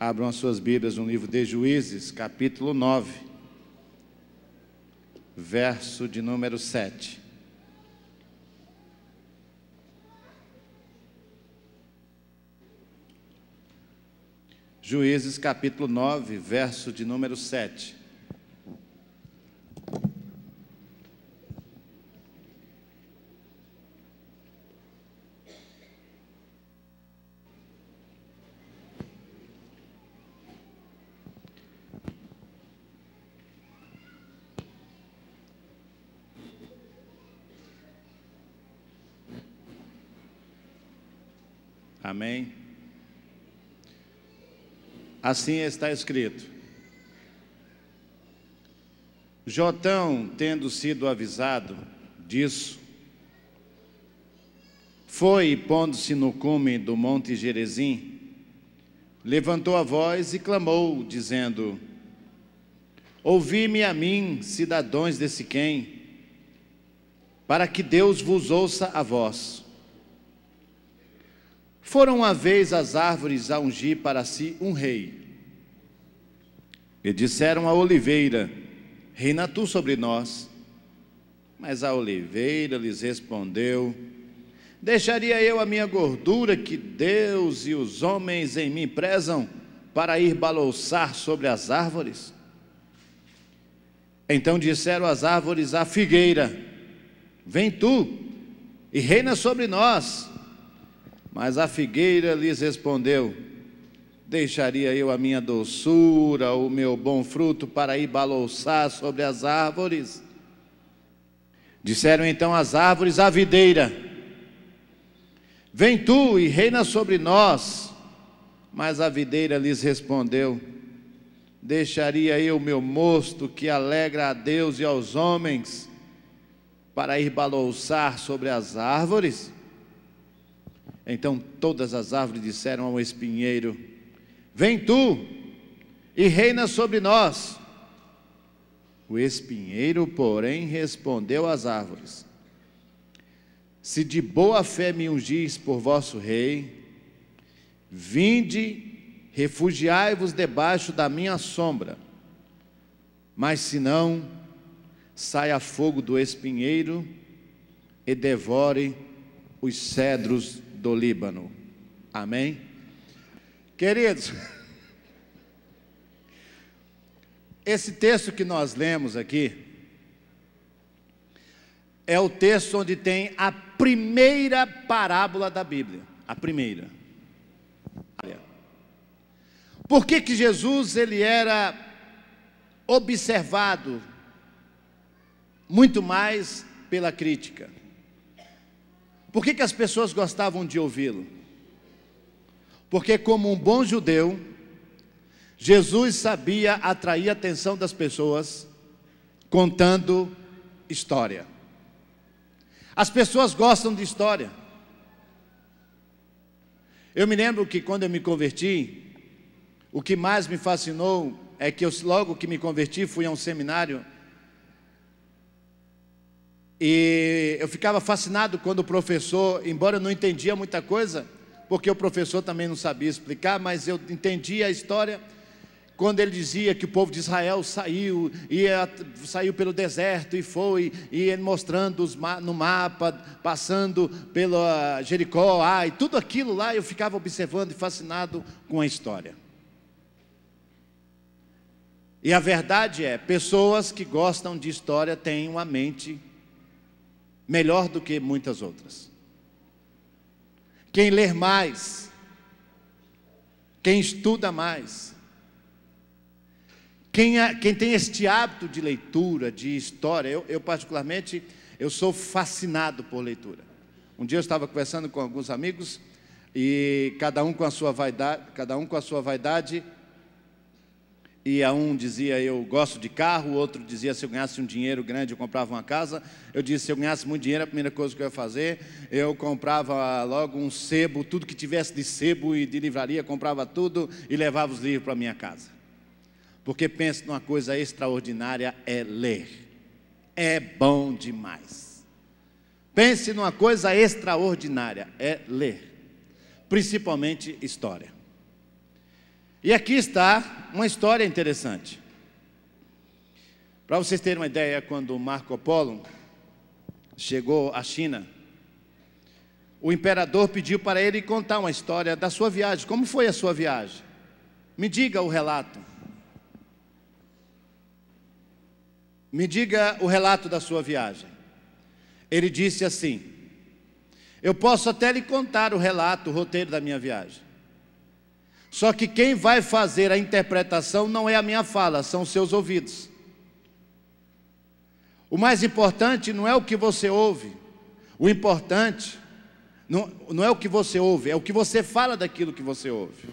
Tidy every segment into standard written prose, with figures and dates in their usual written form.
Abram as suas Bíblias no livro de Juízes, capítulo 9, verso de número 7. Juízes, capítulo 9, verso de número 7. Amém? Assim está escrito: Jotão, tendo sido avisado disso, foi e pondo-se no cume do monte Gerizim, levantou a voz e clamou, dizendo: ouvi-me a mim, cidadãos de Siquém, para que Deus vos ouça a vós. Foram uma vez as árvores a ungir para si um rei. E disseram à oliveira: reina tu sobre nós. Mas a oliveira lhes respondeu: deixaria eu a minha gordura que Deus e os homens em mim prezam, para ir balouçar sobre as árvores? Então disseram as árvores à figueira: vem tu e reina sobre nós. Mas a figueira lhes respondeu: deixaria eu a minha doçura, o meu bom fruto, para ir balouçar sobre as árvores? Disseram então as árvores à videira: vem tu e reina sobre nós. Mas a videira lhes respondeu: deixaria eu o meu mosto, que alegra a Deus e aos homens, para ir balouçar sobre as árvores? Então todas as árvores disseram ao espinheiro: vem tu e reina sobre nós. O espinheiro, porém, respondeu às árvores: se de boa fé me ungis por vosso rei, vinde, refugiai-vos debaixo da minha sombra. Mas se não, saia fogo do espinheiro e devore os cedros do Líbano. Amém? Queridos, esse texto que nós lemos aqui é o texto onde tem a primeira parábola da Bíblia. A primeira. Por que Jesus ele era observado muito mais pela crítica? Por que as pessoas gostavam de ouvi-lo? Porque, como um bom judeu, Jesus sabia atrair a atenção das pessoas contando história. As pessoas gostam de história. Eu me lembro que quando eu me converti, o que mais me fascinou é que logo que me converti, fui a um seminário. E eu ficava fascinado quando o professor, embora eu não entendia muita coisa, porque o professor também não sabia explicar, mas eu entendia a história, quando ele dizia que o povo de Israel saiu pelo deserto e foi, e ele mostrando no mapa, passando pela Jericó, e tudo aquilo lá, eu ficava observando e fascinado com a história. E a verdade é, pessoas que gostam de história têm uma mente melhor do que muitas outras. Quem lê mais, quem estuda mais, quem tem este hábito de leitura, de história, eu particularmente, eu sou fascinado por leitura. Um dia eu estava conversando com alguns amigos, e cada um com a sua vaidade, e um dizia: eu gosto de carro. O outro dizia: se eu ganhasse um dinheiro grande eu comprava uma casa. Eu disse: se eu ganhasse muito dinheiro, a primeira coisa que eu ia fazer, eu comprava logo um sebo, tudo que tivesse de sebo e de livraria, comprava tudo e levava os livros para minha casa. Porque penso numa coisa extraordinária, é ler. É bom demais. Pense numa coisa extraordinária, é ler. Principalmente história. E aqui está uma história interessante. Para vocês terem uma ideia, quando Marco Polo chegou à China, o imperador pediu para ele contar uma história da sua viagem. Como foi a sua viagem? Me diga o relato. Me diga o relato da sua viagem. Ele disse assim: eu posso até lhe contar o relato, o roteiro da minha viagem. Só que quem vai fazer a interpretação não é a minha fala, são os seus ouvidos. O mais importante não é o que você ouve. O importante não é o que você ouve, é o que você fala daquilo que você ouve.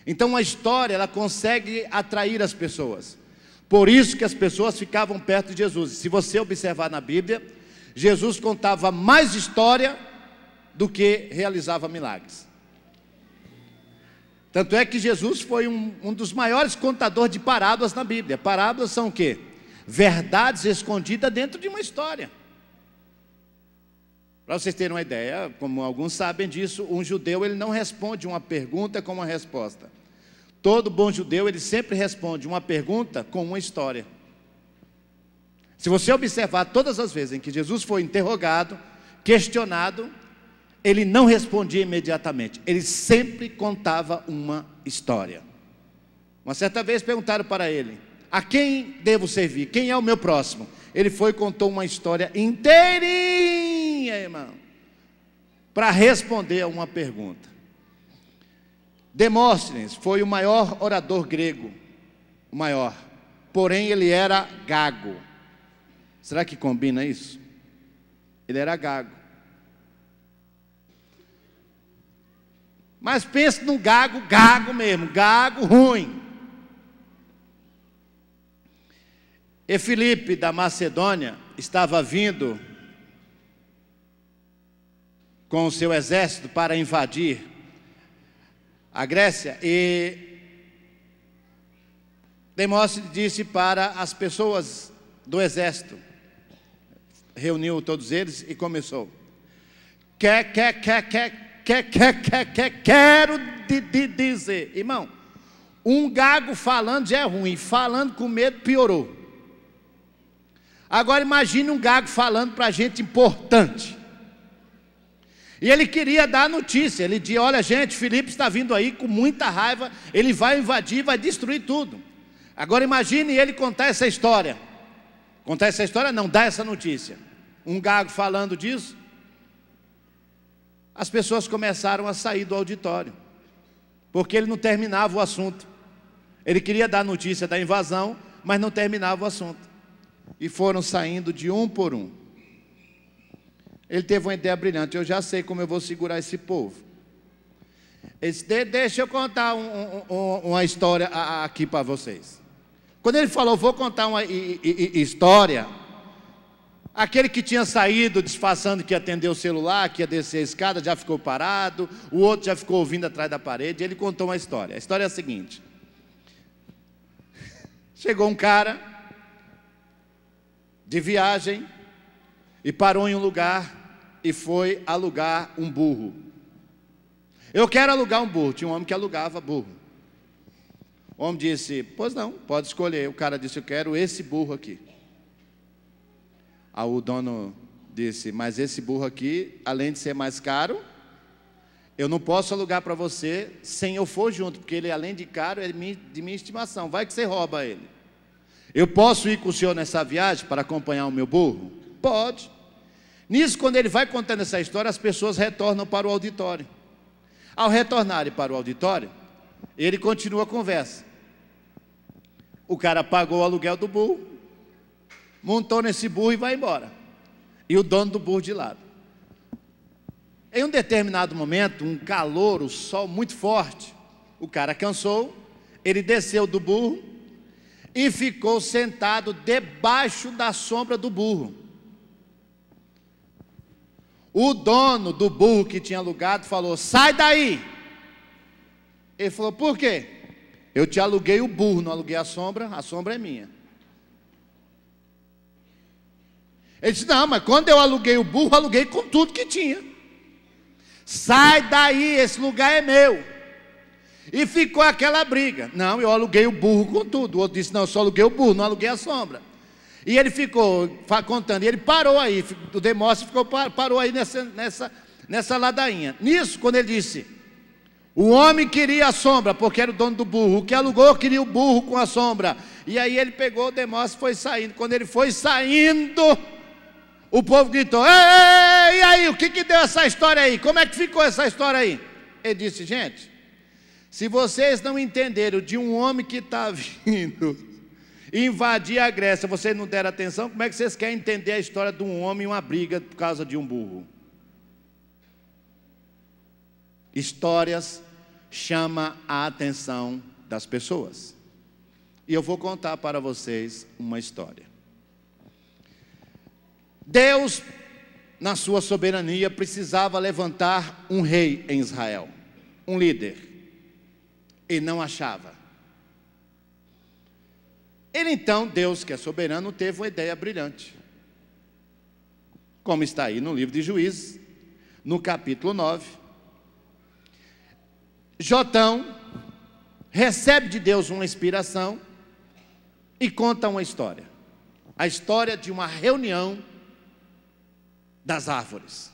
Então a história, ela consegue atrair as pessoas. Por isso que as pessoas ficavam perto de Jesus. Se você observar na Bíblia, Jesus contava mais história do que realizava milagres. Tanto é que Jesus foi um dos maiores contadores de parábolas na Bíblia. Parábolas são o quê? Verdades escondidas dentro de uma história. Para vocês terem uma ideia, como alguns sabem disso, um judeu ele não responde uma pergunta com uma resposta. Todo bom judeu ele sempre responde uma pergunta com uma história. Se você observar todas as vezes em que Jesus foi interrogado, questionado, ele não respondia imediatamente, ele sempre contava uma história. Uma certa vez perguntaram para ele: a quem devo servir? Quem é o meu próximo? Ele foi e contou uma história inteirinha, irmão, para responder a uma pergunta. Demóstenes foi o maior orador grego, o maior, porém ele era gago. Será que combina isso? Ele era gago. Mas pense no gago, gago mesmo, gago ruim. E Filipe da Macedônia estava vindo com o seu exército para invadir a Grécia, e Demóstenes disse para as pessoas do exército, reuniu todos eles e começou: quero dizer, irmão, um gago falando já é ruim, falando com medo piorou. Agora imagine um gago falando para gente importante. E ele queria dar a notícia, ele dizia: olha gente, Filipe está vindo aí com muita raiva, ele vai invadir, vai destruir tudo. Agora imagine ele contar essa história. Contar essa história não, dar essa notícia. Um gago falando disso. As pessoas começaram a sair do auditório, porque ele não terminava o assunto. Ele queria dar a notícia da invasão, mas não terminava o assunto. E foram saindo de um por um. Ele teve uma ideia brilhante: eu já sei como eu vou segurar esse povo. Ele disse: deixa eu contar uma história aqui para vocês. Quando ele falou, vou contar uma história, aquele que tinha saído disfarçando que ia atender o celular, que ia descer a escada, já ficou parado, o outro já ficou ouvindo atrás da parede. Ele contou uma história. A história é a seguinte: chegou um cara de viagem e parou em um lugar e foi alugar um burro. Eu quero alugar um burro. Tinha um homem que alugava burro. O homem disse: pois não, pode escolher. O cara disse: eu quero esse burro aqui. Aí o dono disse: mas esse burro aqui, além de ser mais caro, eu não posso alugar para você sem eu for junto, porque ele, além de caro, é de minha estimação. Vai que você rouba ele. Eu posso ir com o senhor nessa viagem para acompanhar o meu burro? Pode. Nisso, quando ele vai contando essa história, as pessoas retornam para o auditório. Ao retornarem para o auditório, ele continua a conversa. O cara pagou o aluguel do burro, montou nesse burro e vai embora. E o dono do burro de lado. Em um determinado momento, um calor, o sol muito forte, o cara cansou, ele desceu do burro e ficou sentado debaixo da sombra do burro. O dono do burro que tinha alugado falou: sai daí. Ele falou: por quê? Eu te aluguei o burro, não aluguei a sombra é minha. Ele disse: não, mas quando eu aluguei o burro, aluguei com tudo que tinha. Sai daí, esse lugar é meu. E ficou aquela briga. Não, eu aluguei o burro com tudo. O outro disse, não, eu só aluguei o burro, não aluguei a sombra. E ele ficou contando, e ele parou aí, o Demóstenes parou aí nessa ladainha. Nisso, quando ele disse, o homem queria a sombra, porque era o dono do burro. O que alugou queria o burro com a sombra. E aí ele pegou o Demóstenes e foi saindo. Quando ele foi saindo, o povo gritou, ei, e aí, o que deu essa história aí? Como é que ficou essa história aí? Ele disse, gente, se vocês não entenderam de um homem que está vindo invadir a Grécia, vocês não deram atenção, como é que vocês querem entender a história de um homem e uma briga por causa de um burro? Histórias chamam a atenção das pessoas. E eu vou contar para vocês uma história. Deus, na sua soberania, precisava levantar um rei em Israel, um líder, e não achava. Ele então, Deus que é soberano, teve uma ideia brilhante. Como está aí no livro de Juízes, no capítulo 9. Jotão recebe de Deus uma inspiração e conta uma história. A história de uma reunião das árvores.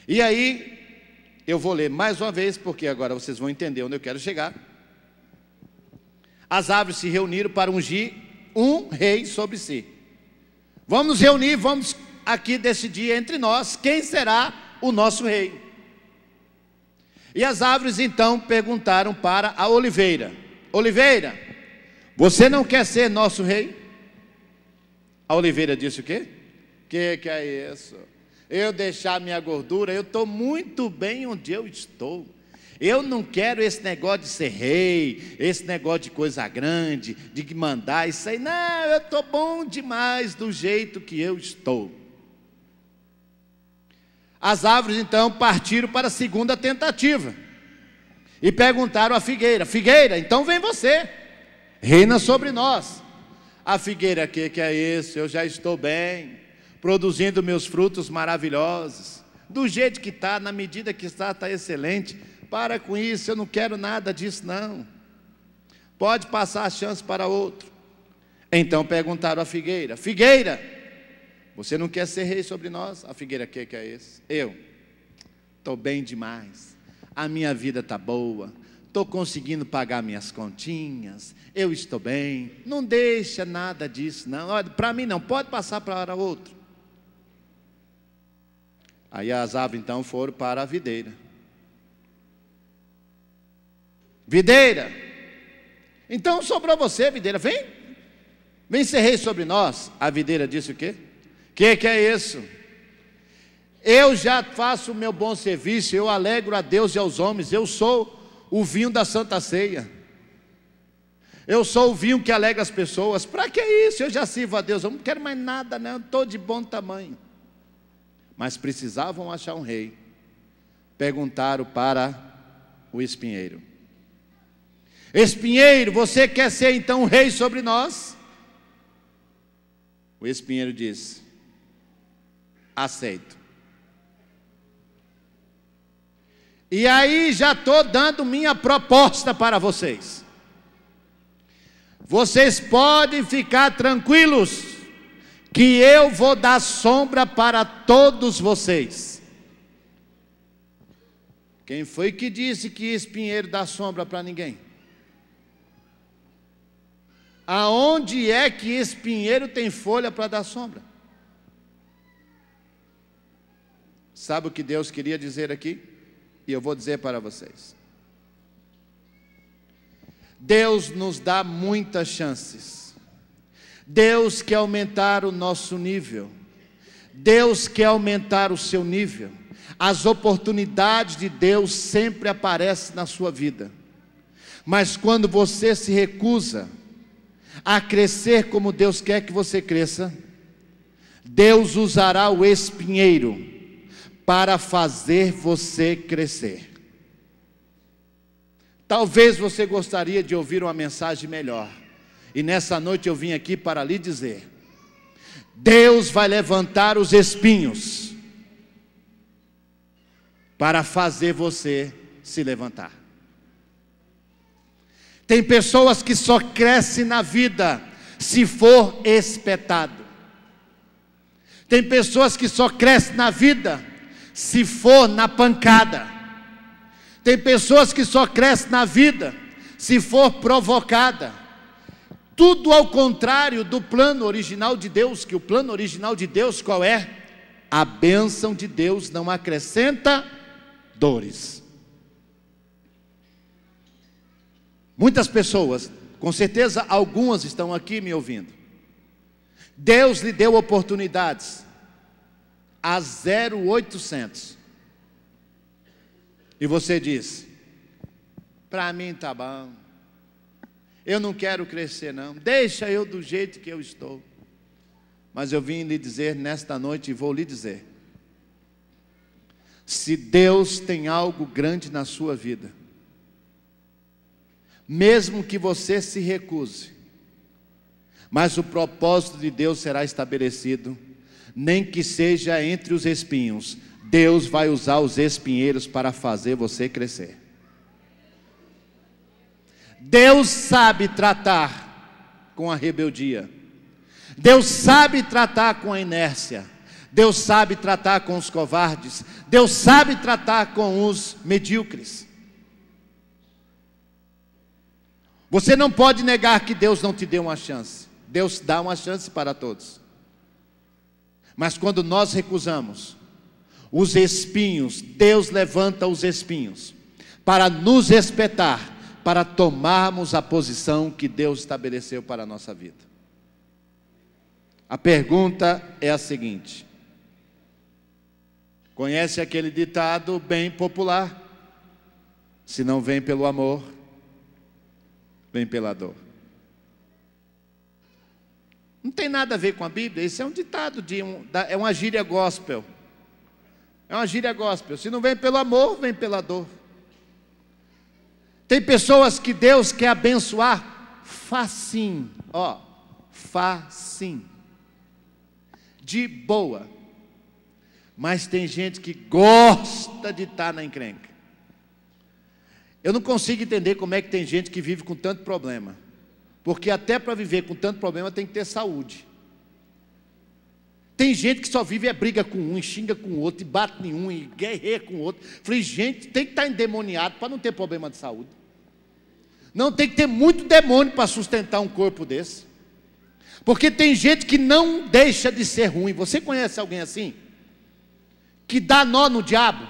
E aí, eu vou ler mais uma vez, porque agora vocês vão entender onde eu quero chegar. As árvores se reuniram para ungir um rei sobre si. Vamos nos reunir, vamos aqui decidir entre nós quem será o nosso rei. E as árvores então perguntaram para a oliveira: Oliveira, você não quer ser nosso rei? A oliveira disse o quê? Que é isso? Eu deixar minha gordura, eu estou muito bem onde eu estou. Eu não quero esse negócio de ser rei, esse negócio de coisa grande, de mandar isso aí. Não, eu estou bom demais do jeito que eu estou. As árvores então partiram para a segunda tentativa e perguntaram à figueira: Figueira, então vem você, reina sobre nós. A figueira, que é isso? Eu já estou bem, produzindo meus frutos maravilhosos, do jeito que está, na medida que está excelente. Para com isso, eu não quero nada disso não. Pode passar a chance para outro. Então perguntaram à figueira: Figueira, você não quer ser rei sobre nós? A figueira, que é esse? Eu estou bem demais, a minha vida está boa, estou conseguindo pagar minhas continhas, eu estou bem, não deixa nada disso não. Olha, para mim não, pode passar para outro. Aí as árvores então foram para a videira. Videira, então sobrou você, videira, vem ser rei sobre nós. A videira disse o quê? Que é isso? Eu já faço o meu bom serviço, eu alegro a Deus e aos homens, eu sou o vinho da Santa Ceia, eu sou o vinho que alegra as pessoas. Para que isso? Eu já sirvo a Deus, eu não quero mais nada não, estou de bom tamanho. Mas precisavam achar um rei. Perguntaram para o espinheiro: Espinheiro, você quer ser então rei sobre nós? O espinheiro disse: aceito. E aí já estou dando minha proposta para vocês. Vocês podem ficar tranquilos, que eu vou dar sombra para todos vocês. Quem foi que disse que espinheiro dá sombra para ninguém? Aonde é que espinheiro tem folha para dar sombra? Sabe o que Deus queria dizer aqui? E eu vou dizer para vocês. Deus nos dá muitas chances. Deus quer aumentar o nosso nível. Deus quer aumentar o seu nível. As oportunidades de Deus sempre aparecem na sua vida. Mas quando você se recusa a crescer como Deus quer que você cresça, Deus usará o espinheiro para fazer você crescer. Talvez você gostaria de ouvir uma mensagem melhor, e nessa noite eu vim aqui para lhe dizer: Deus vai levantar os espinhos para fazer você se levantar. Tem pessoas que só crescem na vida se for espetado. Tem pessoas que só crescem na vida se for na pancada. Tem pessoas que só crescem na vida se for provocada. Tudo ao contrário do plano original de Deus, que o plano original de Deus qual é? A bênção de Deus não acrescenta dores. Muitas pessoas, com certeza algumas estão aqui me ouvindo. Deus lhe deu oportunidades a 0,800. E você diz: para mim tá bom, eu não quero crescer não, deixa eu do jeito que eu estou. Mas eu vim lhe dizer nesta noite e vou lhe dizer: se Deus tem algo grande na sua vida, mesmo que você se recuse, mas o propósito de Deus será estabelecido, nem que seja entre os espinhos, Deus vai usar os espinheiros para fazer você crescer. Deus sabe tratar com a rebeldia, Deus sabe tratar com a inércia, Deus sabe tratar com os covardes, Deus sabe tratar com os medíocres. Você não pode negar que Deus não te deu uma chance. Deus dá uma chance para todos. Mas quando nós recusamos, os espinhos, Deus levanta os espinhos para nos espetar, para tomarmos a posição que Deus estabeleceu para a nossa vida. A pergunta é a seguinte: conhece aquele ditado bem popular? Se não vem pelo amor, vem pela dor. Não tem nada a ver com a Bíblia. Isso é um ditado, é uma gíria gospel. É uma gíria gospel. Se não vem pelo amor, vem pela dor. Tem pessoas que Deus quer abençoar facinho, facinho, de boa. Mas tem gente que gosta de estar na encrenca. Eu não consigo entender como é que tem gente que vive com tanto problema. Porque até para viver com tanto problema tem que ter saúde. Tem gente que só vive briga com um, e xinga com o outro, e bate em um, e guerreia com o outro. Falei, gente, tem que estar endemoniado para não ter problema de saúde. Não, tem que ter muito demônio para sustentar um corpo desse. Porque tem gente que não deixa de ser ruim. Você conhece alguém assim? Que dá nó no diabo,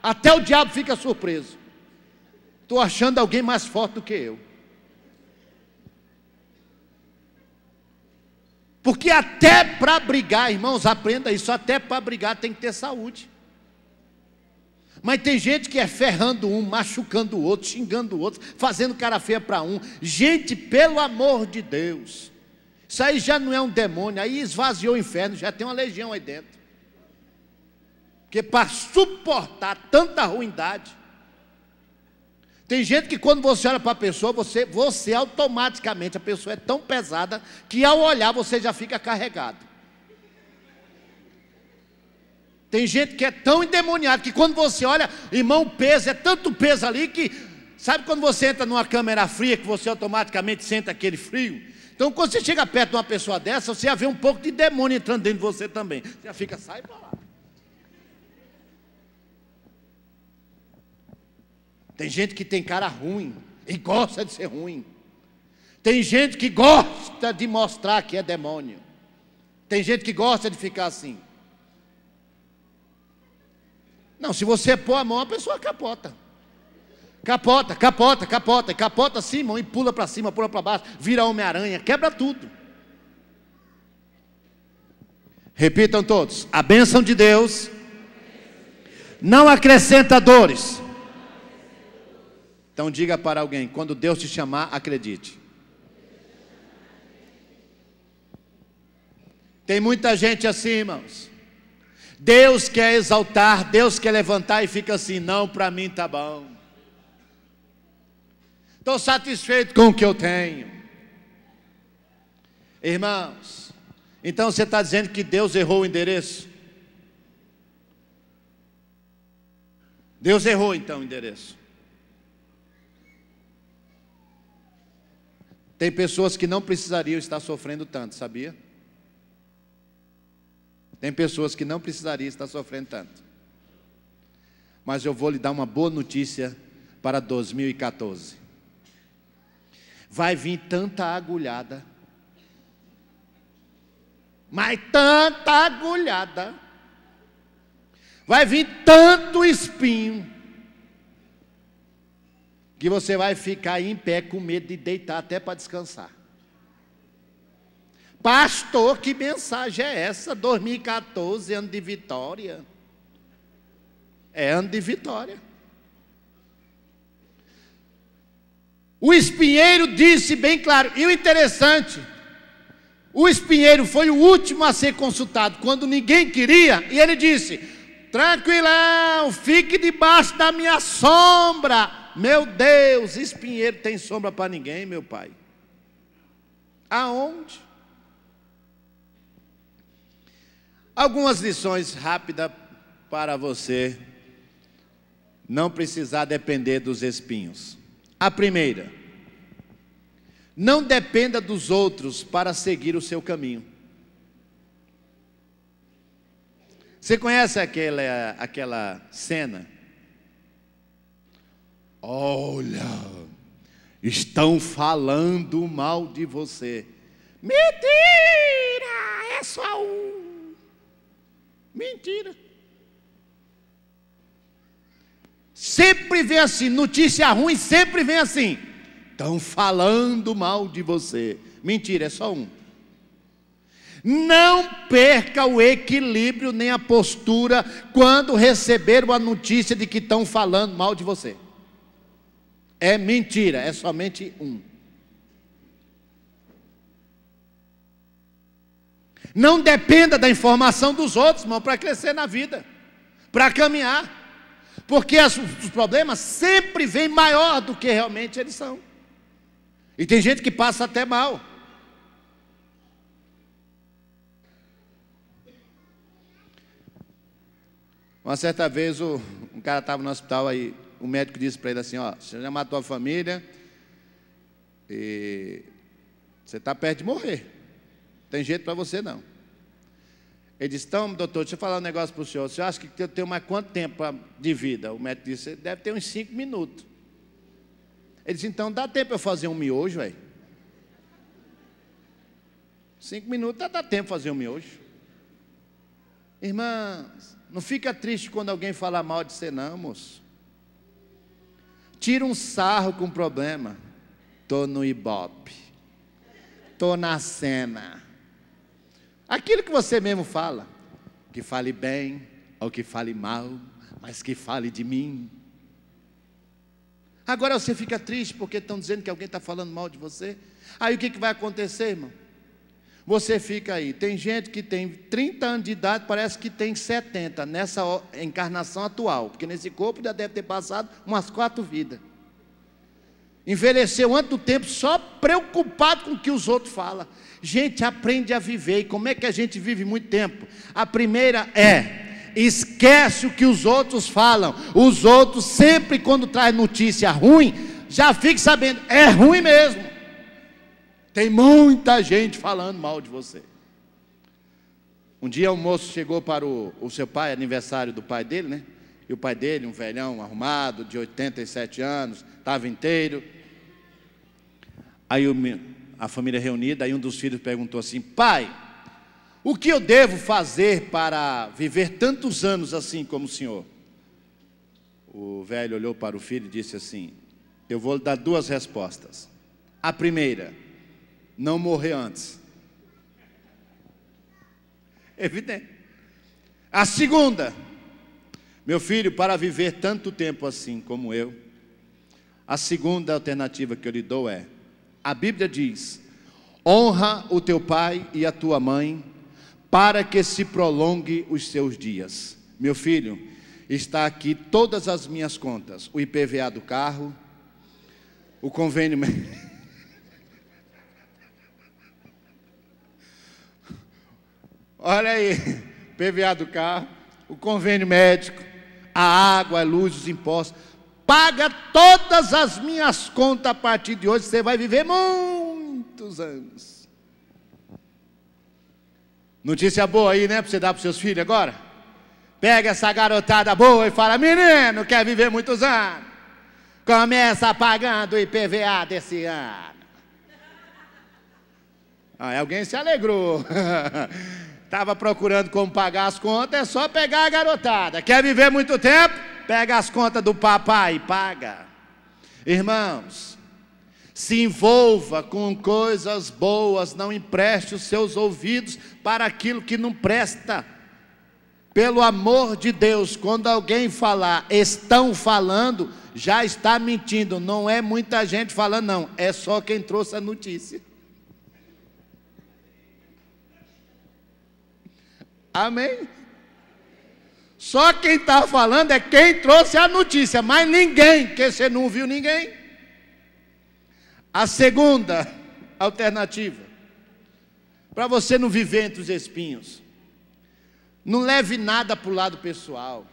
até o diabo fica surpreso. Estou achando alguém mais forte do que eu. Porque até para brigar, irmãos, aprenda isso, até para brigar tem que ter saúde. Mas tem gente que é ferrando um, machucando o outro, xingando o outro, fazendo cara feia para um. Gente, pelo amor de Deus, isso aí já não é um demônio, aí esvaziou o inferno, já tem uma legião aí dentro. Porque para suportar tanta ruindade, tem gente que quando você olha para a pessoa, você automaticamente, a pessoa é tão pesada, que ao olhar você já fica carregado. Tem gente que é tão endemoniado, que quando você olha, irmão, o peso, é tanto peso ali que, sabe quando você entra numa câmera fria, que você automaticamente sente aquele frio? Então quando você chega perto de uma pessoa dessa, você já vê um pouco de demônio entrando dentro de você também. Você já fica, sai para lá. Tem gente que tem cara ruim e gosta de ser ruim. Tem gente que gosta de mostrar que é demônio. Tem gente que gosta de ficar assim. Não, se você pôr a mão, a pessoa capota. Capota, capota, capota. E capota assim, irmão, e pula para cima, pula para baixo, vira Homem-Aranha, quebra tudo. Repitam todos: a bênção de Deus não acrescenta dores. Então diga para alguém: quando Deus te chamar, acredite. Tem muita gente assim, irmãos. Deus quer exaltar, Deus quer levantar e fica assim: não, para mim está bom. Estou satisfeito com o que eu tenho. Irmãos, então você está dizendo que Deus errou o endereço? Deus errou então o endereço. Tem pessoas que não precisariam estar sofrendo tanto, sabia? Tem pessoas que não precisariam estar sofrendo tanto. Mas eu vou lhe dar uma boa notícia para 2014. Vai vir tanta agulhada, mas tanta agulhada, vai vir tanto espinho, que você vai ficar em pé com medo de deitar até para descansar. Pastor, que mensagem é essa? 2014, ano de vitória. É ano de vitória. O espinheiro disse bem claro, e o interessante, o espinheiro foi o último a ser consultado, quando ninguém queria, e ele disse: tranquilão, fique debaixo da minha sombra. Meu Deus, espinheiro tem sombra para ninguém, meu pai. Aonde? Algumas lições rápidas para você não precisar depender dos espinhos. A primeira: não dependa dos outros para seguir o seu caminho. Você conhece aquela cena? Olha, estão falando mal de você. Mentira, é só um. Mentira. Sempre vem assim, notícia ruim sempre vem assim. Estão falando mal de você. Mentira, é só um. Não perca o equilíbrio nem a postura quando receber uma notícia de que estão falando mal de você. É mentira, é somente um. Não dependa da informação dos outros, irmão, para crescer na vida, para caminhar. Porque os problemas sempre vêm maior do que realmente eles são. E tem gente que passa até mal. Uma certa vez um cara estava no hospital, aí o médico disse para ele assim: ó, você já matou a família e você está perto de morrer. Tem jeito para você não. Ele disse: então, doutor, deixa eu falar um negócio para o senhor. O senhor acha que eu tenho mais quanto tempo de vida? O médico disse: você deve ter uns 5 minutos. Ele disse: então dá tempo eu fazer um miojo, velho? 5 minutos dá tempo de fazer um miojo. Irmãs, não fica triste quando alguém fala mal de você não, moço. Tira um sarro com o problema. Estou no Ibope, estou na cena. Aquilo que você mesmo fala, que fale bem ou que fale mal, mas que fale de mim. Agora você fica triste porque estão dizendo que alguém está falando mal de você. Aí o que vai acontecer, irmão? Você fica aí. Tem gente que tem 30 anos de idade, parece que tem 70 nessa encarnação atual, porque nesse corpo já deve ter passado umas 4 vidas. Envelheceu antes do tempo, só preocupado com o que os outros falam. Gente, aprende a viver. E como é que a gente vive muito tempo? A primeira é: esquece o que os outros falam. Os outros sempre, quando traz notícia ruim, já fique sabendo, é ruim mesmo. Tem muita gente falando mal de você. Um dia um moço chegou para o seu pai, aniversário do pai dele, né? E o pai dele, um velhão arrumado, de 87 anos, estava inteiro. Aí a família reunida, aí um dos filhos perguntou assim: pai, o que eu devo fazer para viver tantos anos assim como o senhor? O velho olhou para o filho e disse assim: eu vou lhe dar 2 respostas. A primeira: não morrer antes. Evidente. A segunda: meu filho, para viver tanto tempo assim como eu, a segunda alternativa que eu lhe dou é: a Bíblia diz: honra o teu pai e a tua mãe, para que se prolongue os seus dias. Meu filho, está aqui todas as minhas contas: o IPVA do carro, o convênio. Olha aí, IPVA do carro, o convênio médico, a água, a luz, os impostos. Paga todas as minhas contas a partir de hoje, você vai viver muito. muitos anos. Notícia boa aí, né? Para você dar para os seus filhos agora. Pega essa garotada boa e fala: menino, quer viver muitos anos? Começa pagando o IPVA desse ano. Alguém se alegrou. Estava procurando como pagar as contas, é só pegar a garotada. Quer viver muito tempo? Pega as contas do papai e paga. Irmãos, se envolva com coisas boas, não empreste os seus ouvidos para aquilo que não presta. Pelo amor de Deus, quando alguém falar, estão falando, já está mentindo. Não é muita gente falando, não. É só quem trouxe a notícia. Amém? Só quem está falando é quem trouxe a notícia, mas ninguém, porque você não viu ninguém. A segunda alternativa, para você não viver entre os espinhos, não leve nada para o lado pessoal.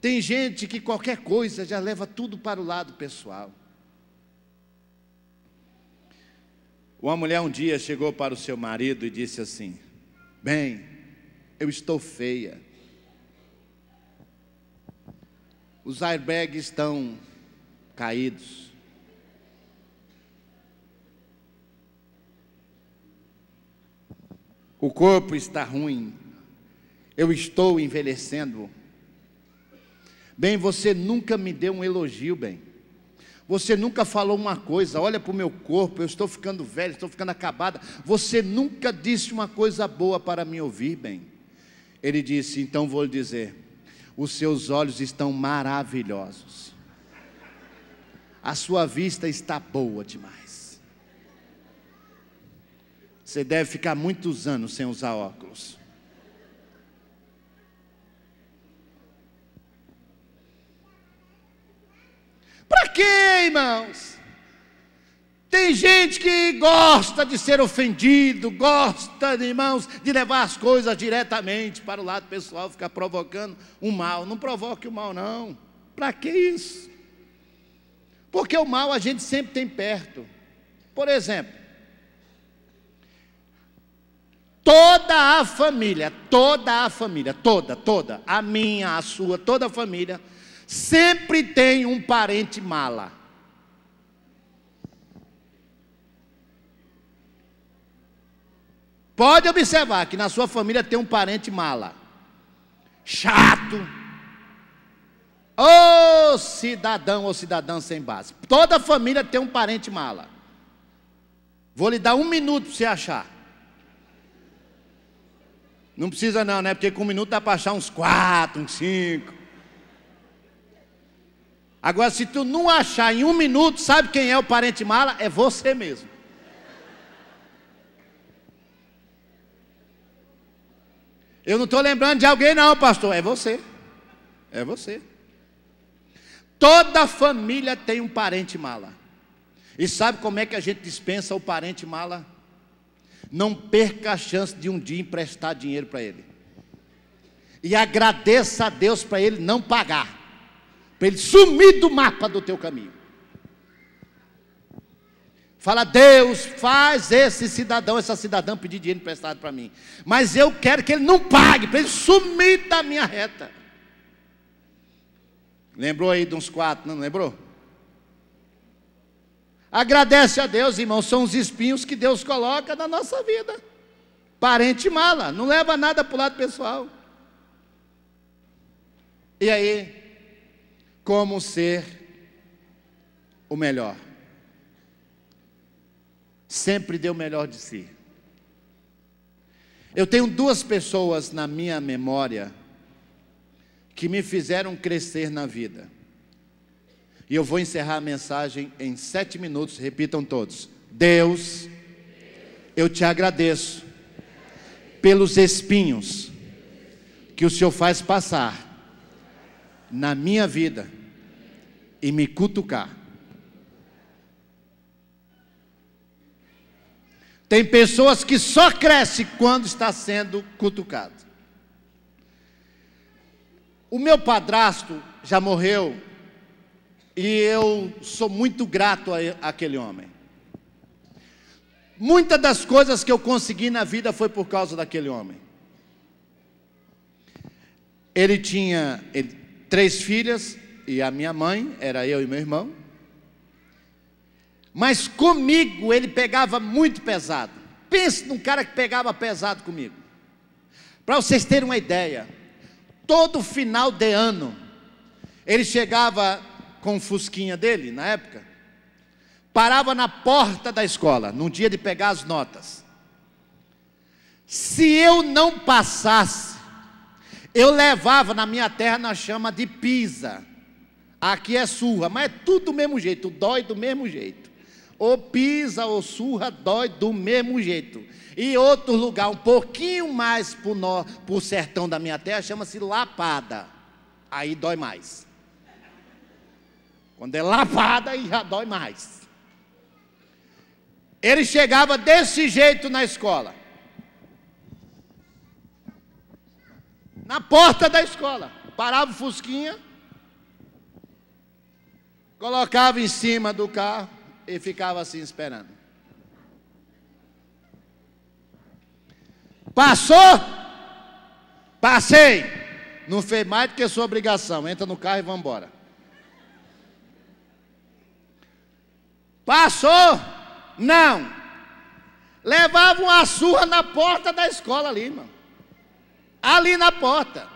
Tem gente que qualquer coisa já leva tudo para o lado pessoal. Uma mulher um dia chegou para o seu marido e disse assim: bem, eu estou feia. Os airbags estão caídos. O corpo está ruim. Eu estou envelhecendo. Bem, você nunca me deu um elogio, bem. Você nunca falou uma coisa: olha para o meu corpo, eu estou ficando velho, estou ficando acabada. Você nunca disse uma coisa boa para me ouvir, bem. Ele disse: então vou lhe dizer, os seus olhos estão maravilhosos. A sua vista está boa demais. Você deve ficar muitos anos sem usar óculos. Para quê, irmãos? Tem gente que gosta de ser ofendido, gosta, irmãos, de levar as coisas diretamente para o lado pessoal, ficar provocando o mal. Não provoque o mal, não. Para que isso? Porque o mal a gente sempre tem perto. Por exemplo, toda a família, toda, a minha, a sua, toda a família, sempre tem um parente mala. Pode observar que na sua família tem um parente mala, chato, ou cidadão ou cidadã sem base. Toda família tem um parente mala. Vou lhe dar 1 minuto para você achar. Não precisa não, né? Porque com 1 minuto dá para achar uns 4, uns 5. Agora, se tu não achar em 1 minuto, sabe quem é o parente mala? É você mesmo. Eu não estou lembrando de alguém não, pastor. É você. É você. Toda família tem um parente mala. E sabe como é que a gente dispensa o parente mala? Não perca a chance de um dia emprestar dinheiro para ele. E agradeça a Deus para ele não pagar. Para ele sumir do mapa do teu caminho. Fala: Deus, faz esse cidadão, essa cidadã pedir dinheiro emprestado para mim. Mas eu quero que ele não pague, para ele sumir da minha reta. Lembrou aí de uns 4, não lembrou? Agradece a Deus, irmão, são os espinhos que Deus coloca na nossa vida. Parente mala, não leva nada para o lado pessoal. E aí, como ser o melhor? Sempre dê o melhor de si. Eu tenho 2 pessoas na minha memória que me fizeram crescer na vida. E eu vou encerrar a mensagem em 7 minutos, repitam todos. Deus, eu te agradeço pelos espinhos que o Senhor faz passar na minha vida e me cutucar. Tem pessoas que só crescem quando está sendo cutucado. O meu padrasto já morreu e eu sou muito grato àquele homem. Muitas das coisas que eu consegui na vida foi por causa daquele homem. Ele tinha 3 filhas e a minha mãe, era eu e meu irmão. Mas comigo ele pegava muito pesado. Pense num cara que pegava pesado comigo. Para vocês terem uma ideia, todo final de ano, ele chegava com o fusquinha dele, na época, parava na porta da escola, no dia de pegar as notas. Se eu não passasse, eu levava, na minha terra nós chama de pisa, aqui é surra, mas é tudo do mesmo jeito, dói do mesmo jeito. Ou pisa ou surra, dói do mesmo jeito. E outro lugar, um pouquinho mais para o sertão da minha terra, chama-se lapada. Aí dói mais. Quando é lapada, aí já dói mais. Ele chegava desse jeito na escola. Na porta da escola. Parava o fusquinha. Colocava em cima do carro. E ficava assim esperando. Passou? Passei. Não fez mais do que sua obrigação. Entra no carro e vamos embora. Passou? Não. Levava uma surra na porta da escola ali, irmão. Ali na porta.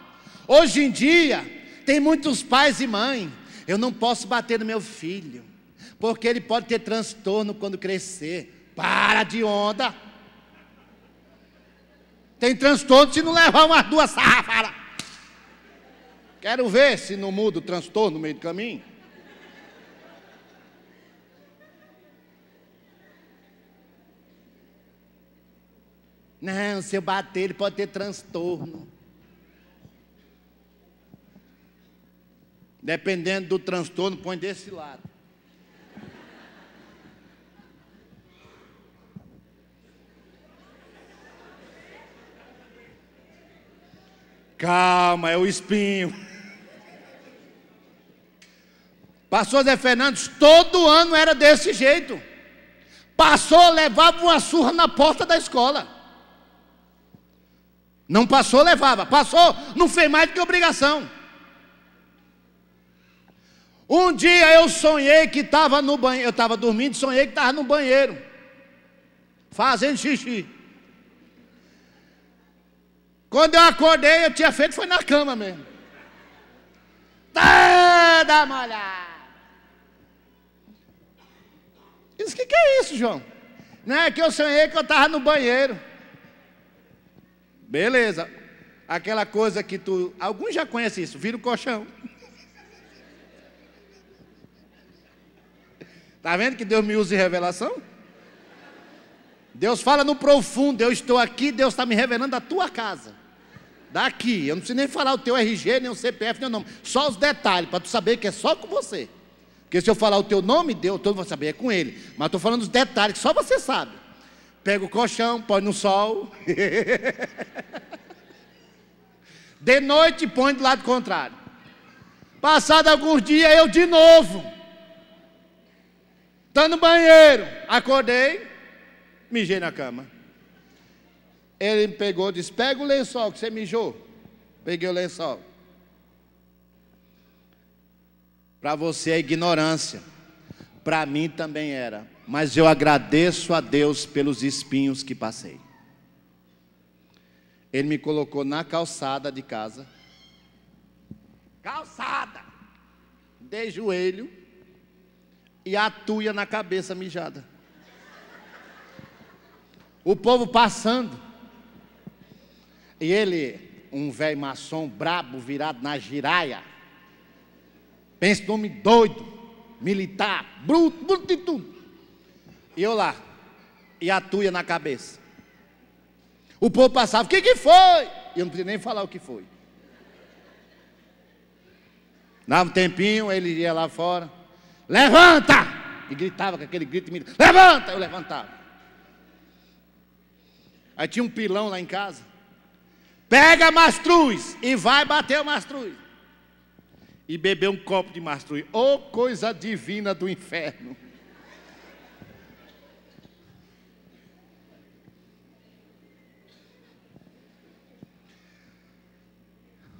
Hoje em dia, tem muitos pais e mães. Eu não posso bater no meu filho, porque ele pode ter transtorno quando crescer. Para de onda. Tem transtorno se não levar umas 2 sarrafas. Quero ver se não muda o transtorno no meio do caminho. Não, se eu bater ele pode ter transtorno. Dependendo do transtorno, põe desse lado. Calma, é o espinho. Pastor Zé Fernandes, todo ano era desse jeito. Passou, levava uma surra na porta da escola. Não passou, levava. Passou, não fez mais do que obrigação. Um dia eu sonhei que estava no banheiro. Eu estava dormindo e sonhei que estava no banheiro, fazendo xixi. Quando eu acordei, eu tinha feito, foi na cama mesmo. Toda molhada. Isso, o que é isso, João? Não é que eu sonhei que eu estava no banheiro. Beleza. Aquela coisa que alguns já conhecem isso, vira o colchão. Está vendo que Deus me usa em revelação? Deus fala no profundo, eu estou aqui, Deus está me revelando a tua casa. Daqui, eu não preciso nem falar o teu RG, nem o CPF, nem o nome. Só os detalhes, para tu saber que é só com você. Porque se eu falar o teu nome, Deus, todo vai saber, é com ele. Mas estou falando os detalhes, que só você sabe. Pega o colchão, põe no sol. De noite, põe do lado contrário. Passado alguns dias, eu de novo. Estou no banheiro. Acordei, mijei na cama. Ele me pegou e disse, pega o lençol que você mijou. Peguei o lençol. Para você é ignorância. Para mim também era. Mas eu agradeço a Deus pelos espinhos que passei. Ele me colocou na calçada de casa. Calçada. De joelho. E a tuia na cabeça mijada. O povo passando. E ele, um velho maçom brabo, virado na giraia. Pensa no homem doido, militar, bruto de tudo. E eu lá, e a tuia na cabeça. O povo passava, o que foi? E eu não podia nem falar o que foi. Dava um tempinho, ele ia lá fora. Levanta! E gritava com aquele grito militar. Levanta! Eu levantava. Aí tinha um pilão lá em casa. Pega mastruz e vai bater o mastruz. E bebeu um copo de mastruz. Oh, coisa divina do inferno.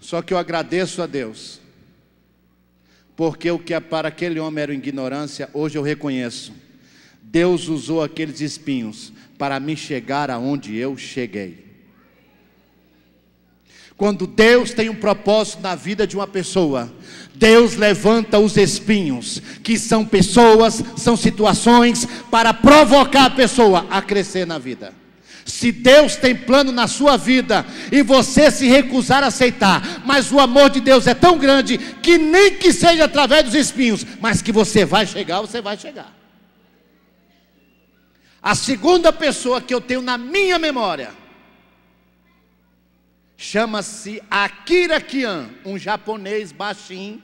Só que eu agradeço a Deus, porque o que para aquele homem era ignorância, hoje eu reconheço. Deus usou aqueles espinhos para me chegar aonde eu cheguei. Quando Deus tem um propósito na vida de uma pessoa, Deus levanta os espinhos, que são pessoas, são situações, para provocar a pessoa a crescer na vida. Se Deus tem plano na sua vida, e você se recusar a aceitar, mas o amor de Deus é tão grande, que nem que seja através dos espinhos, mas que você vai chegar, você vai chegar. A segunda pessoa que eu tenho na minha memória, chama-se Akira Kian, um japonês baixinho.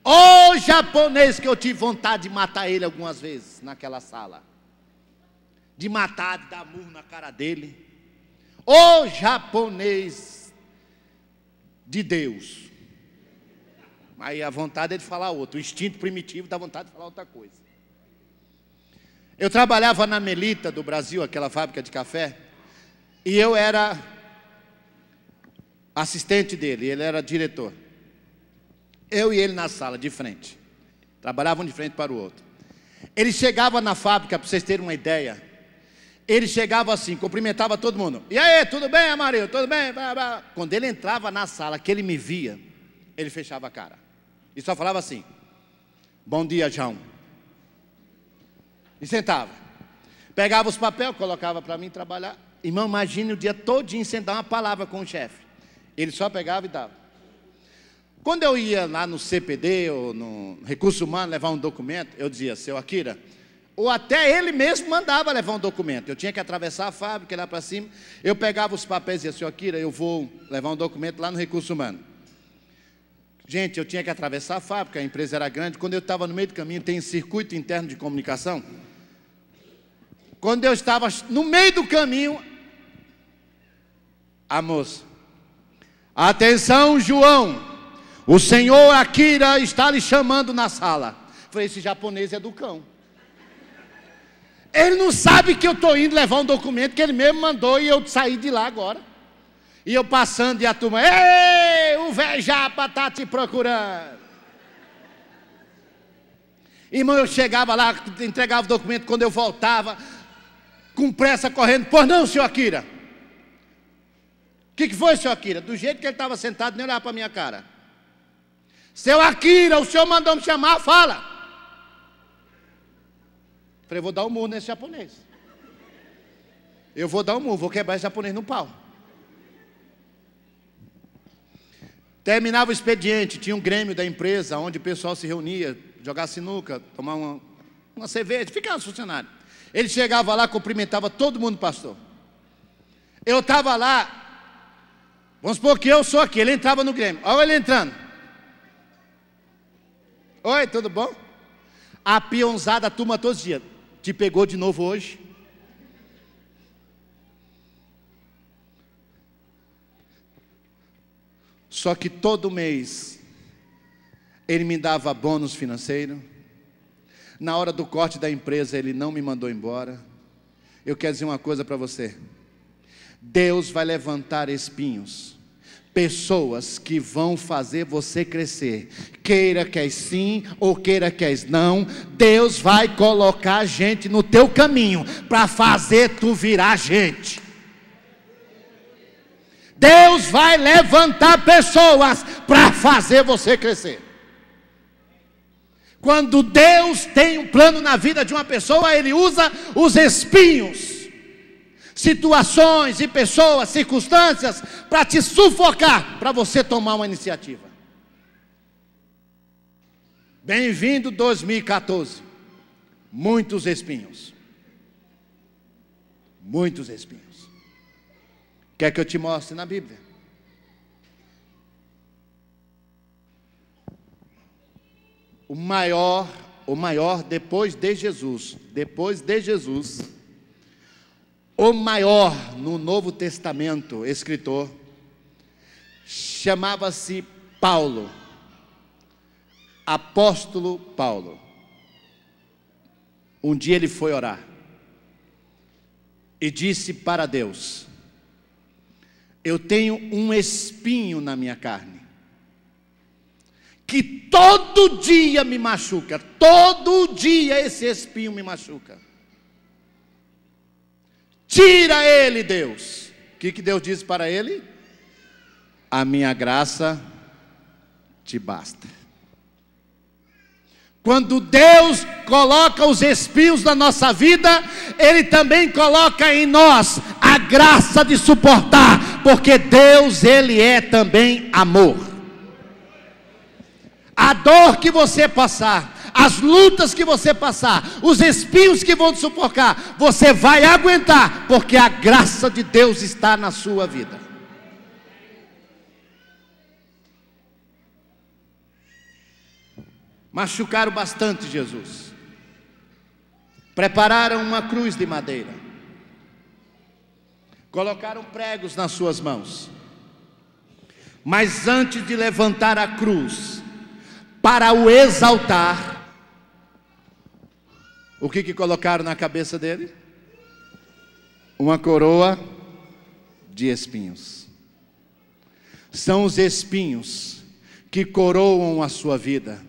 O japonês que eu tive vontade de matar ele algumas vezes naquela sala. De matar, de dar murro na cara dele. O japonês de Deus. Aí a vontade é de falar outro. O instinto primitivo dá vontade de falar outra coisa. Eu trabalhava na Melita do Brasil, aquela fábrica de café. E eu era assistente dele, ele era diretor. Eu e ele na sala, de frente. Trabalhavam de frente para o outro. Ele chegava na fábrica, para vocês terem uma ideia. Ele chegava assim, cumprimentava todo mundo. E aí, tudo bem, Amarildo? Tudo bem? Quando ele entrava na sala, que ele me via, ele fechava a cara. E só falava assim: bom dia, João. E sentava. Pegava os papéis, colocava para mim trabalhar. Irmão, imagine o dia todinho sem dar uma palavra com o chefe. Ele só pegava e dava. Quando eu ia lá no CPD ou no Recurso Humano levar um documento, eu dizia: seu Akira, ou até ele mesmo mandava levar um documento. Eu tinha que atravessar a fábrica, ir lá para cima. Eu pegava os papéis e dizia: seu Akira, eu vou levar um documento lá no Recurso Humano. Gente, eu tinha que atravessar a fábrica, a empresa era grande. Quando eu estava no meio do caminho, tem circuito interno de comunicação. Quando eu estava no meio do caminho, a moça: atenção, João, o senhor Akira está lhe chamando na sala. Eu falei: esse japonês é do cão. Ele não sabe que eu estou indo levar um documento que ele mesmo mandou e eu saí de lá agora. E eu passando e a turma: ei, o velho japa está te procurando. Irmão, eu chegava lá, entregava o documento, quando eu voltava, com pressa, correndo: pois não, senhor Akira. O que foi, senhor Akira? Do jeito que ele estava sentado, nem olhava para a minha cara. Seu Akira, o senhor mandou me chamar, fala. Falei: vou dar um murro nesse japonês. Eu vou dar um murro, vou quebrar esse japonês no pau. Terminava o expediente, tinha um grêmio da empresa, onde o pessoal se reunia, jogar sinuca, tomar uma cerveja, ficava os funcionários. Ele chegava lá, cumprimentava todo mundo, pastor. Eu estava lá, vamos supor que eu sou aqui, ele entrava no grêmio, olha ele entrando. Oi, tudo bom? A peãozada, a turma todos os dias: te pegou de novo hoje? Só que todo mês ele me dava bônus financeiro. Na hora do corte da empresa ele não me mandou embora. Eu quero dizer uma coisa para você: Deus vai levantar espinhos, pessoas que vão fazer você crescer. Queira quer sim ou queira quer não, Deus vai colocar gente no teu caminho para fazer tu virar gente. Deus vai levantar pessoas para fazer você crescer. Quando Deus tem um plano na vida de uma pessoa, Ele usa os espinhos, situações e pessoas, circunstâncias, para te sufocar, para você tomar uma iniciativa. Bem-vindo 2014. Muitos espinhos. Muitos espinhos. Quer que eu te mostre na Bíblia? O maior depois de Jesus, o maior no Novo Testamento, escritor, chamava-se Paulo, apóstolo Paulo. Um dia ele foi orar e disse para Deus: eu tenho um espinho na minha carne. que todo dia me machuca, todo dia esse espinho me machuca. Tira ele, Deus. O que Deus disse para ele? A minha graça te basta. Quando Deus coloca os espinhos na nossa vida, Ele também coloca em nós a graça de suportar, porque Deus, Ele é também amor. A dor que você passar, as lutas que você passar, os espinhos que vão te sufocar, você vai aguentar, porque a graça de Deus está na sua vida. Machucaram bastante Jesus. Prepararam uma cruz de madeira. Colocaram pregos nas suas mãos. Mas antes de levantar a cruz para o exaltar, o que colocaram na cabeça dele? Uma coroa de espinhos. São os espinhos que coroam a sua vida.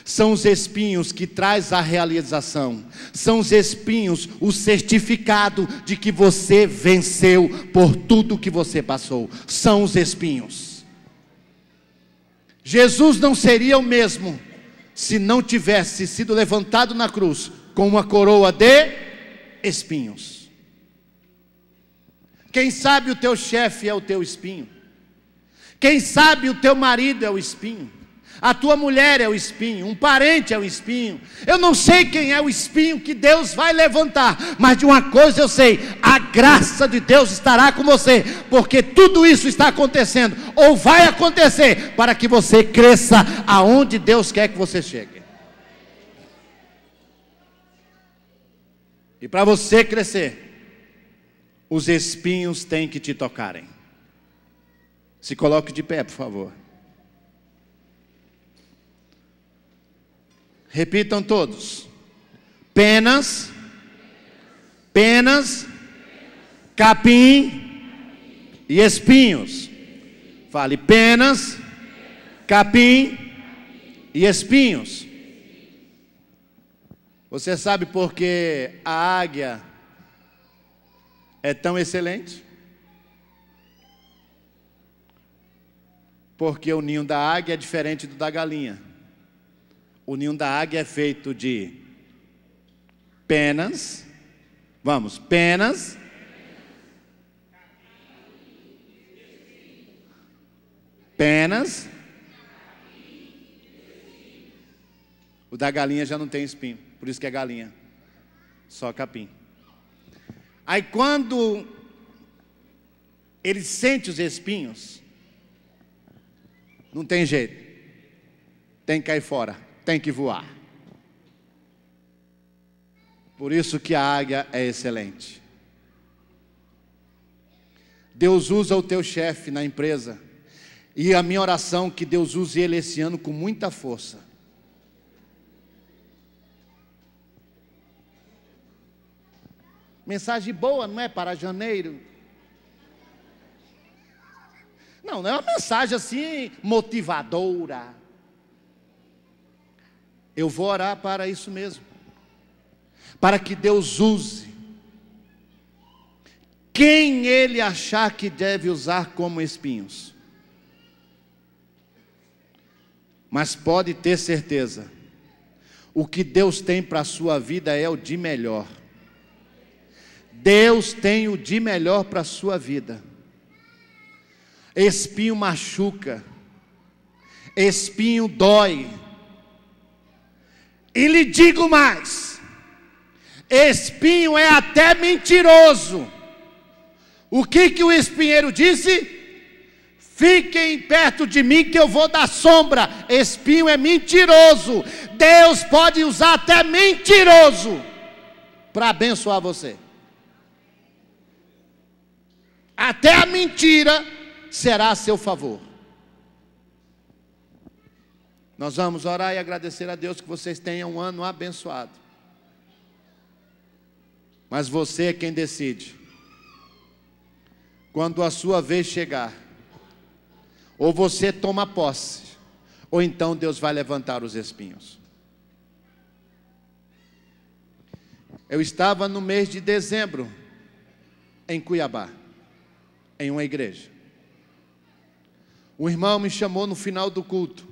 São os espinhos que traz a realização. São os espinhos, o certificado de que você venceu por tudo que você passou. São os espinhos. Jesus não seria o mesmo se não tivesse sido levantado na cruz com uma coroa de espinhos. Quem sabe o teu chefe é o teu espinho. Quem sabe o teu marido é o espinho. A tua mulher é o espinho, um parente é o espinho. Eu não sei quem é o espinho que Deus vai levantar, mas de uma coisa eu sei: a graça de Deus estará com você, porque tudo isso está acontecendo, ou vai acontecer, para que você cresça aonde Deus quer que você chegue. E para você crescer, os espinhos têm que te tocarem. Se coloque de pé, por favor. Repitam todos: penas, capim e espinhos. Fale: penas, capim e espinhos. Você sabe por que a águia é tão excelente? Porque o ninho da águia é diferente do da galinha. O ninho da águia é feito de penas, o da galinha já não tem espinho, por isso que é galinha, só capim. Aí quando ele sente os espinhos, não tem jeito, tem que cair fora. Tem que voar. Por isso que a águia é excelente. Deus usa o teu chefe na empresa. E a minha oração é que Deus use ele esse ano com muita força. Mensagem boa, não é? Para janeiro. Não é uma mensagem assim motivadora. Eu vou orar para isso mesmo, para que Deus use quem Ele achar que deve usar como espinhos. Mas pode ter certeza, o que Deus tem para a sua vida é o de melhor. Deus tem o de melhor para a sua vida. Espinho machuca, espinho dói. E lhe digo mais: espinho é até mentiroso. O que o espinheiro disse? Fiquem perto de mim que eu vou dar sombra. Espinho é mentiroso. Deus pode usar até mentiroso para abençoar você. Até a mentira será a seu favor. Nós vamos orar e agradecer a Deus que vocês tenham um ano abençoado. Mas você é quem decide. Quando a sua vez chegar, ou você toma posse, ou então Deus vai levantar os espinhos. Eu estava no mês de dezembro, em Cuiabá, em uma igreja. Um irmão me chamou no final do culto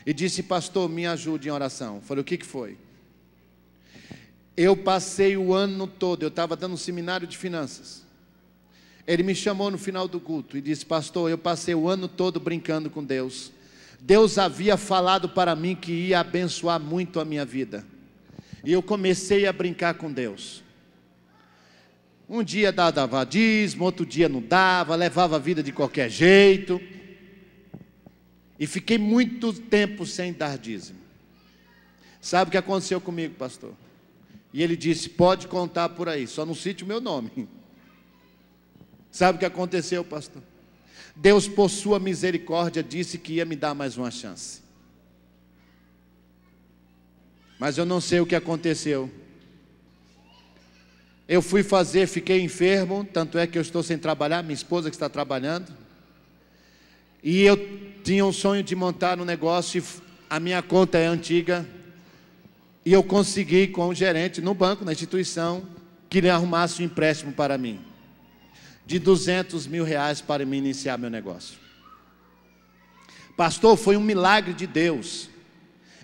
e disse: pastor, me ajude em oração. Eu falei: o que foi? Eu passei o ano todo, eu estava dando um seminário de finanças. Ele me chamou no final do culto e disse: pastor, eu passei o ano todo brincando com Deus. Deus havia falado para mim que ia abençoar muito a minha vida. E eu comecei a brincar com Deus. Um dia dava dízimo, outro dia não dava, levava a vida de qualquer jeito. E fiquei muito tempo sem dar dízimo. Sabe o que aconteceu comigo, pastor? E ele disse: pode contar por aí, só não cite o meu nome. Sabe o que aconteceu, pastor? Deus, por sua misericórdia, disse que ia me dar mais uma chance. Mas eu não sei o que aconteceu. Eu fui fazer, fiquei enfermo, tanto é que eu estou sem trabalhar, minha esposa que está trabalhando. E eu tinha um sonho de montar um negócio, a minha conta é antiga, e eu consegui com o gerente no banco, na instituição, que ele arrumasse um empréstimo para mim, de R$200 mil para me iniciar meu negócio. Pastor, foi um milagre de Deus.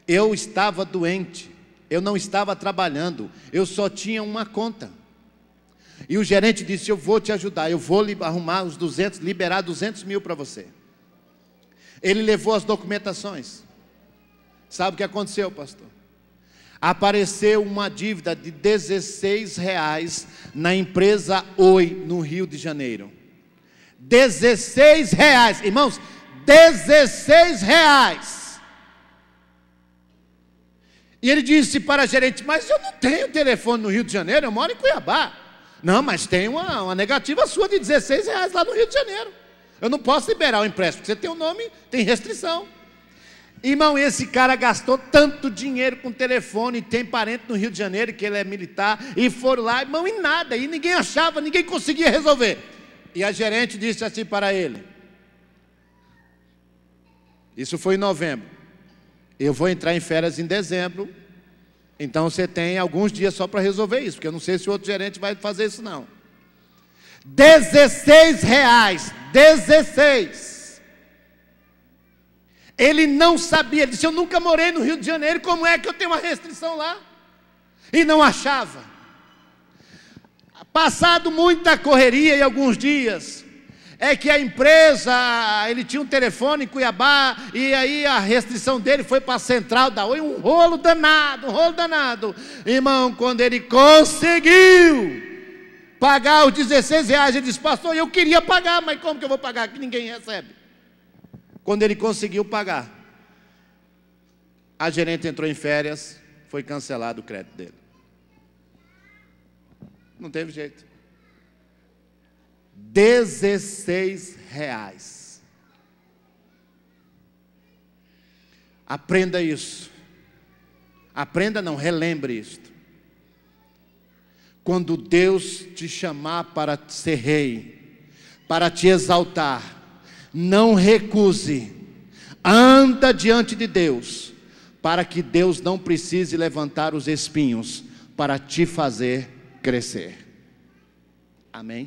Eu estava doente, eu não estava trabalhando, eu só tinha uma conta. E o gerente disse: eu vou te ajudar, eu vou arrumar os 200, liberar 200 mil para você. Ele levou as documentações. Sabe o que aconteceu, pastor? Apareceu uma dívida de R$16 na empresa Oi, no Rio de Janeiro. R$16, irmãos, R$16. E ele disse para a gerente: mas eu não tenho telefone no Rio de Janeiro, eu moro em Cuiabá. Não, mas tem uma negativa sua de R$16 lá no Rio de Janeiro. Eu não posso liberar o empréstimo, porque você tem um nome, tem restrição. Irmão, esse cara gastou tanto dinheiro com telefone, tem parente no Rio de Janeiro, que ele é militar, e foram lá, irmão, e nada, e ninguém achava, ninguém conseguia resolver. E a gerente disse assim para ele, isso foi em novembro: eu vou entrar em férias em dezembro, então você tem alguns dias só para resolver isso, porque eu não sei se o outro gerente vai fazer isso não. R$16, 16. Ele não sabia, ele disse: eu nunca morei no Rio de Janeiro, como é que eu tenho uma restrição lá? E não achava. Passado muita correria e alguns dias, é que a empresa, ele tinha um telefone em Cuiabá, e aí a restrição dele foi para a central da Oi, um rolo danado. Irmão, quando ele conseguiu pagar os R$16, ele disse: pastor, eu queria pagar, mas como que eu vou pagar que ninguém recebe? Quando ele conseguiu pagar, a gerente entrou em férias, foi cancelado o crédito dele. Não teve jeito. R$16. Aprenda isso. Aprenda não, relembre isto. Quando Deus te chamar para ser rei, para te exaltar, não recuse, anda diante de Deus, para que Deus não precise levantar os espinhos para te fazer crescer. Amém?